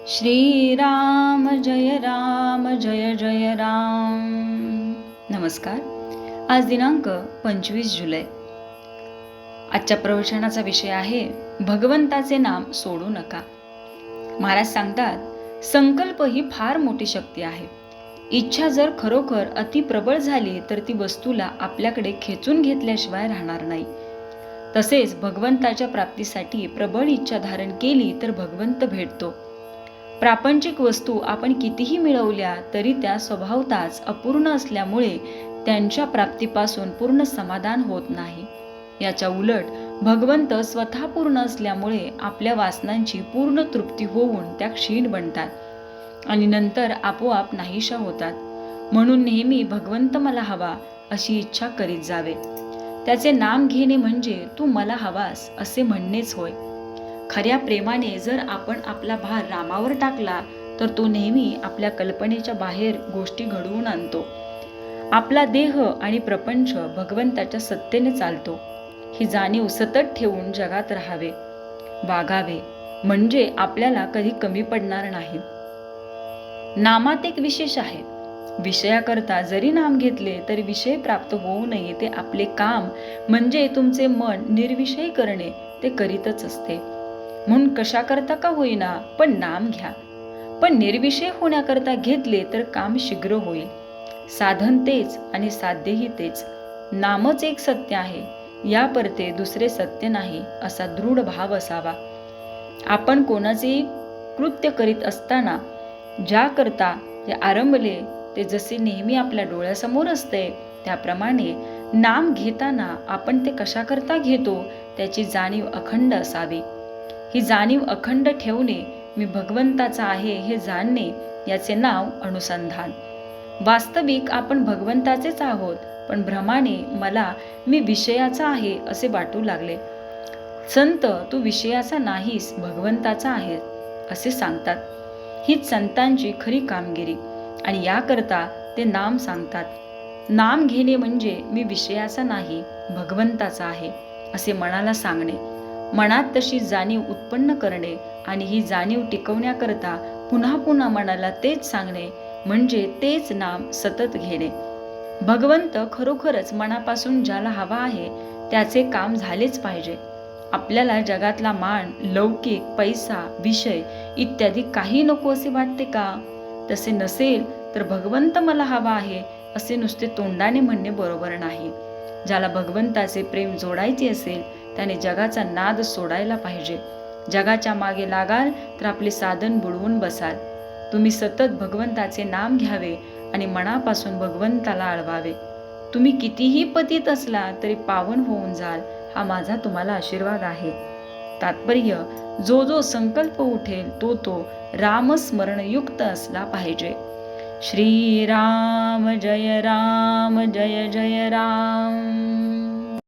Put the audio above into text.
श्रीराम जय जय राम. नमस्कार. आज दिनांक 25 जुलै. आजच्या प्रवचनाचा विषय आहे भगवंताचे नाम सोडू नका. महाराज सांगतात, संकल्प ही फार मोठी शक्ती आहे. इच्छा जर खरोखर अति प्रबळ झाली तर ती वस्तूला आपल्याकडे खेचून घेतल्याशिवाय राहणार नाही. तसेच भगवंताच्या प्राप्तीसाठी प्रबळ इच्छा धारण केली तर भगवंत भेटतो. प्रापंचिक वस्तू आपण कितीही मिळवल्या तरी त्या स्वभावतःच अपूर्ण असल्यामुळे त्यांच्या प्राप्तीपासून पूर्ण समाधान होत नाही. याच्या उलट भगवंत स्वतः पूर्ण असल्यामुळे आपल्या वासनांची पूर्ण तृप्ती होऊन त्या क्षीण बनतात आणि नंतर आपोआप नाहीशा होतात. म्हणून नेहमी भगवंत मला हवा अशी इच्छा करीत जावे. त्याचे नाम घेणे म्हणजे तू मला हवास असे म्हणणेच होय. खऱ्या प्रेमाने जर आपण आपला भार रामावर टाकला तर तो नेहमी आपल्या कल्पनेच्या बाहेर गोष्टी घडवून आणतो. आपला देह आणि प्रपंच भगवंताच्या सत्तेने चालतो ही जाणीव सतत ठेवून जगात राहावे, वागावे, म्हणजे आपल्याला कधी कमी पडणार नाही. नामात एक विशेष आहे. विषयाकरता जरी नाम घेतले तरी विषय प्राप्त होऊ नये ते आपले काम म्हणजे तुमचे मन निर्विषयी करणे ते करीतच असते. म्हणून कशाकरता का होईना पण नाम घ्या. पण निर्विषय होण्याकरता घेतले तर काम शीघ्र होईल. साधन तेच आणि साध्यही तेच. नामच एक सत्य आहे, या परते दुसरे सत्य नाही असा दृढ भाव असावा. आपण कोणाचे कृत्य करीत असताना ज्या करता जे आरंभले ते जसे नेहमी आपल्या डोळ्यासमोर असते त्याप्रमाणे नाम घेताना आपण ते कशाकरता घेतो त्याची जाणीव अखंड असावी. ही जाणीव अखंड ठेवणे, मी भगवंताचा आहे हे जाणणे, याचे नाव अनुसंधान. वास्तविक आपण भगवंताचेच आहोत, पण भ्रमाने मी विषयाचा आहे असे वाटू लागले. संत तू विषयाचा नाहीस, भगवंताचा आहे असे सांगतात. हीच संतांची खरी कामगिरी आणि याकरता ते नाम सांगतात. नाम घेणे म्हणजे मी विषयाचा नाही, भगवंताचा आहे असे मनाला सांगणे. मनात तशी जाणीव उत्पन्न करणे आणि ही जाणीव टिकवण्याकरता पुन्हा पुन्हा मनाला तेच सांगणे म्हणजे तेच नाम सतत घेणे. भगवंत खरोखरच मनापासून ज्याला हवा आहे त्याचे काम झालेच पाहिजे. आपल्याला जगातला मान, लौकिक, पैसा, विषय इत्यादी काही नको असे वाटते का? तसे नसेल तर भगवंत मला हवा आहे असे नुसते तोंडाने म्हणणे बरोबर नाही. ज्याला भगवंताचे प्रेम जोडायचे असेल त्याने जगाचा नाद सोडायला पाहिजे. जगाच्या मागे लागाल तर आपले साधन बुडवून बसाल. तुम्ही सतत भगवंताचे नाम घ्यावे आणि मनापासून भगवंताला आळवावे. तुम्ही कितीही पतित असला तरी पावन होऊन जाल, हा माझा तुम्हाला आशीर्वाद आहे. तात्पर्य, जो जो संकल्प उठेल तो रामस्मरणयुक्त असला पाहिजे. श्रीराम जय जय राम.